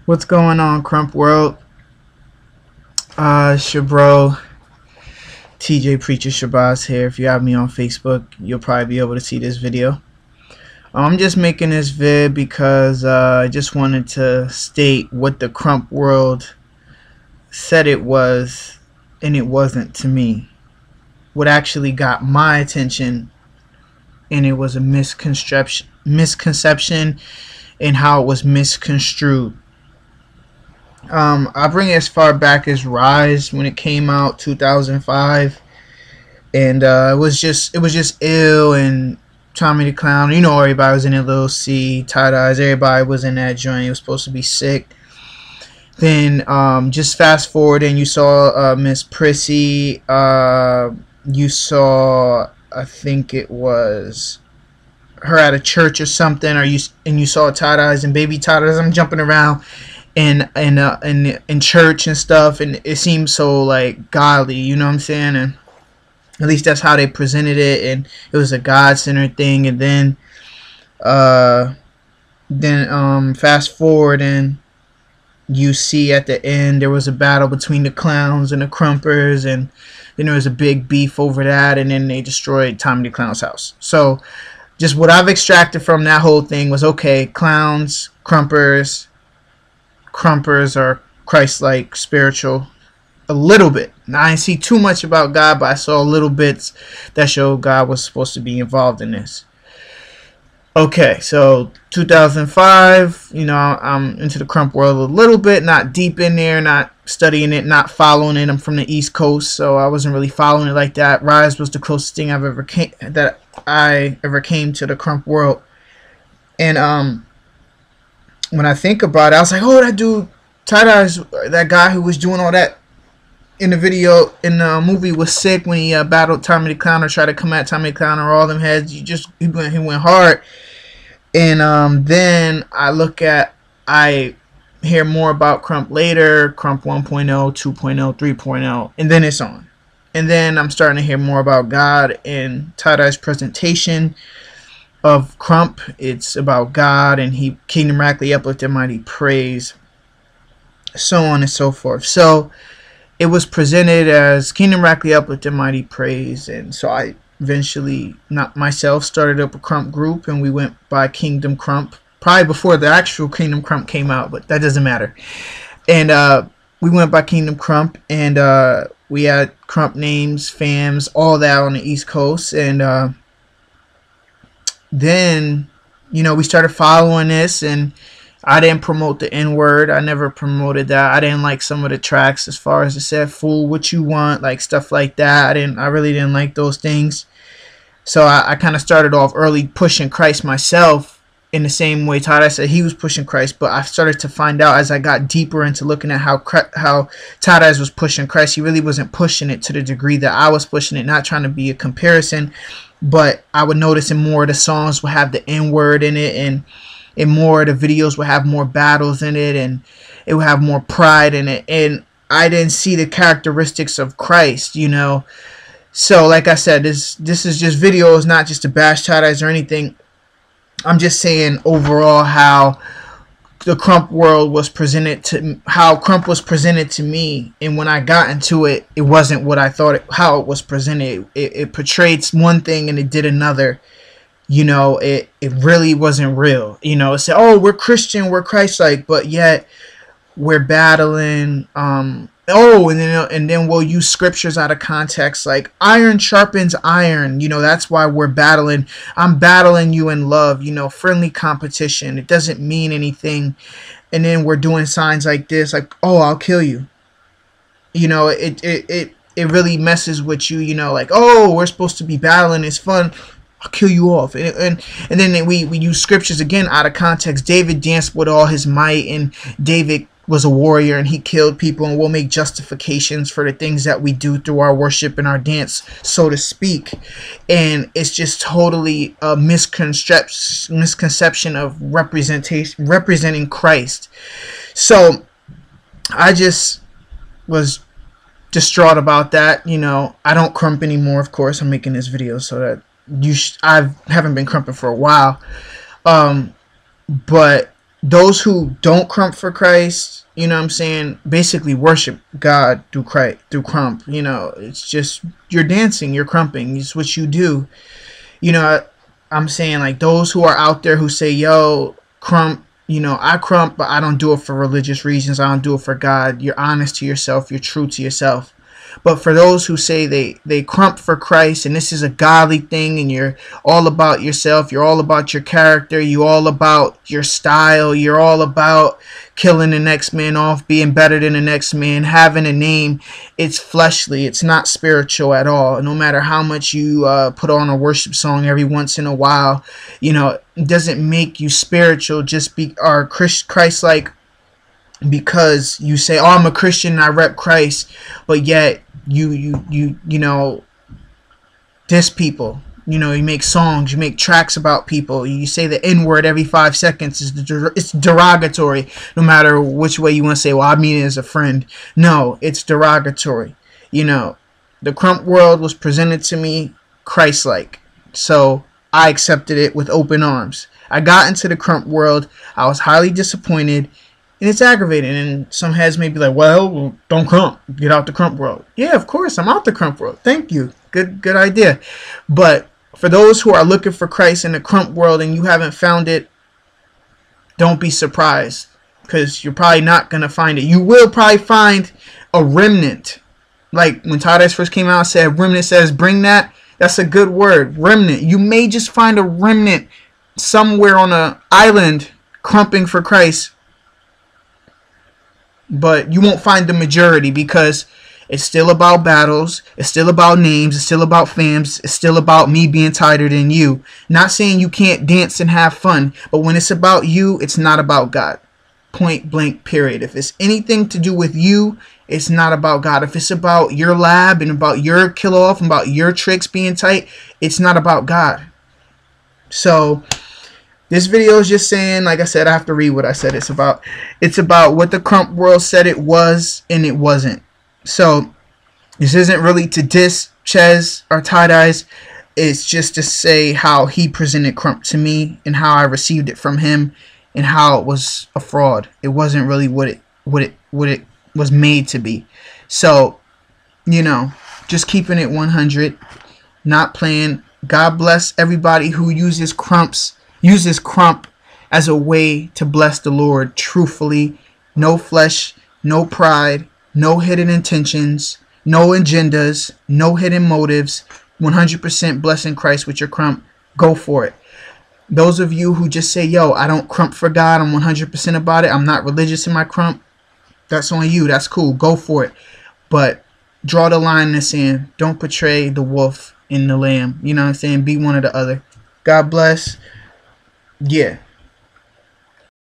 What's going on, Krump World? It's your bro, TJ Preacher Shabazz here. If you have me on Facebook, you'll probably be able to see this video. I'm just making this vid because I just wanted to state what the Krump World said it was, and it wasn't to me. What actually got my attention, and it was a misconception in how it was misconstrued. I bring it as far back as Rise when it came out, 2005, and it was just ill, and Tommy the Clown, you know, everybody was in it, Lil C, Tight Eyes, everybody was in that joint. It was supposed to be sick. Then just fast forward and you saw Miss Prissy, you saw, I think it was her at a church or something, or you saw Tight Eyes and Baby Tight Eyes. I'm jumping around in church and stuff, and it seemed so like godly, you know what I'm saying? And at least that's how they presented it, and it was a God-centered thing. And then fast forward, and you see at the end there was a battle between the clowns and the Krumpers, and then there was a big beef over that, and then they destroyed Tommy the Clown's house. So just what I've extracted from that whole thing was, okay, clowns, Krumpers are Christ-like, spiritual, a little bit. Now, I didn't see too much about God, but I saw little bits that showed God was supposed to be involved in this. Okay, so 2005, you know, I'm into the Krump World a little bit, not deep in there, not studying it, not following it. I'm from the East Coast, so I wasn't really following it like that. Rise was the closest thing I ever came to the Krump World. And when I think about it, I was like, oh, that dude, Tight Eyes, that guy who was doing all that in the video, in the movie, was sick when he battled Tommy the Clown, or tried to come at Tommy the Clown, or all them heads. He went hard. And then I hear more about Krump later, Krump 1.0, 2.0, 3.0, and then it's on. And then I'm starting to hear more about God and Tight Eyes' presentation of Krump. It's about God, and he Kingdom Rackley uplifted mighty praise, so on and so forth. So it was presented as Kingdom Rackley uplifted mighty praise, and so I eventually, not myself, started up a Krump group, and we went by Kingdom Krump, probably before the actual Kingdom Krump came out, but that doesn't matter. And we went by Kingdom Krump, and we had Krump names, fams, all that on the East Coast. And then, you know, we started following this, and I didn't promote the N-word. I never promoted that. I didn't like some of the tracks as far as it said, fool what you want, like stuff like that. I really didn't like those things. So I kind of started off early pushing Christ myself, in the same way Todd, I said he was pushing Christ. But I started to find out as I got deeper into looking at how Todd was pushing Christ, he really wasn't pushing it to the degree that I was pushing it, not trying to be a comparison. But I would notice in more of the songs will have the N-word in it, and more of the videos will have more battles in it, and it will have more pride in it. And I didn't see the characteristics of Christ, you know. So like I said, this is just videos, not just to bash Tight Eyes or anything. I'm just saying overall how the Krump World was presented to, how Krump was presented to me, and when I got into it, it wasn't what I thought how it was presented. It portrayed one thing and it did another. You know, it really wasn't real. You know, it said, oh, we're Christian, we're Christ-like, but yet we're battling. And then we'll use scriptures out of context, like iron sharpens iron. You know, that's why we're battling. I'm battling you in love. You know, friendly competition. It doesn't mean anything. And then we're doing signs like this, like, oh, I'll kill you. You know, it really messes with you. You know, like, oh, we're supposed to be battling. It's fun. I'll kill you off. And then we use scriptures again out of context. David danced with all his might, and David was a warrior, and he killed people, and we'll make justifications for the things that we do through our worship and our dance, so to speak. And it's just totally a misconception of representing Christ. So I just was distraught about that. You know, I don't Krump anymore, of course. I'm making this video so that I haven't been Krumping for a while. But those who don't crump for Christ, you know what I'm saying, basically worship God through Christ, through crump. You know, it's just, you're dancing, you're crumping. It's what you do. You know, I'm saying, like, those who are out there who say, yo, crump, you know, I crump, but I don't do it for religious reasons. I don't do it for God. You're honest to yourself. You're true to yourself. But for those who say they crump for Christ and this is a godly thing and you're all about yourself, you're all about your character, you're all about your style, you're all about killing the next man off, being better than the next man, having a name, it's fleshly, it's not spiritual at all. No matter how much you put on a worship song every once in a while, you know, it doesn't make you spiritual, just be or Christ-like, because you say, "Oh, I'm a Christian and I rep Christ," but yet you know, diss people. You know, you make songs, you make tracks about people. You say the N word every 5 seconds. It's derogatory, no matter which way you want to say. Well, I mean it as a friend. No, it's derogatory. You know, the Krump World was presented to me Christ-like, so I accepted it with open arms. I got into the Krump World. I was highly disappointed. And it's aggravating, and some heads may be like, well, don't crump. Get out the Krump World. Yeah, of course, I'm out the Krump World. Thank you. Good idea. But for those who are looking for Christ in the Krump World and you haven't found it, don't be surprised, because you're probably not going to find it. You will probably find a remnant. Like when Todd first came out and said, remnant says, bring that. That's a good word, remnant. You may just find a remnant somewhere on an island crumping for Christ, but you won't find the majority, because it's still about battles, it's still about names, it's still about fams, it's still about me being tighter than you. Not saying you can't dance and have fun, but when it's about you, it's not about God. Point blank, period. If it's anything to do with you, it's not about God. If it's about your lab and about your kill off and about your tricks being tight, it's not about God. So this video is just saying, like I said, I have to read what I said. It's about what the Krump World said it was, and it wasn't. So this isn't really to diss Ches or Tie-Dyes. It's just to say how he presented Krump to me and how I received it from him and how it was a fraud. It wasn't really what it was made to be. So, you know, just keeping it 100, not playing. God bless everybody who uses Krump as a way to bless the Lord truthfully. No flesh, no pride, no hidden intentions, no agendas, no hidden motives. 100% blessing Christ with your Krump. Go for it. Those of you who just say, yo, I don't crump for God, I'm 100% about it, I'm not religious in my Krump, that's on you. That's cool. Go for it. But draw the line in the sand. Don't portray the wolf in the lamb. You know what I'm saying? Be one or the other. God bless. Yeah.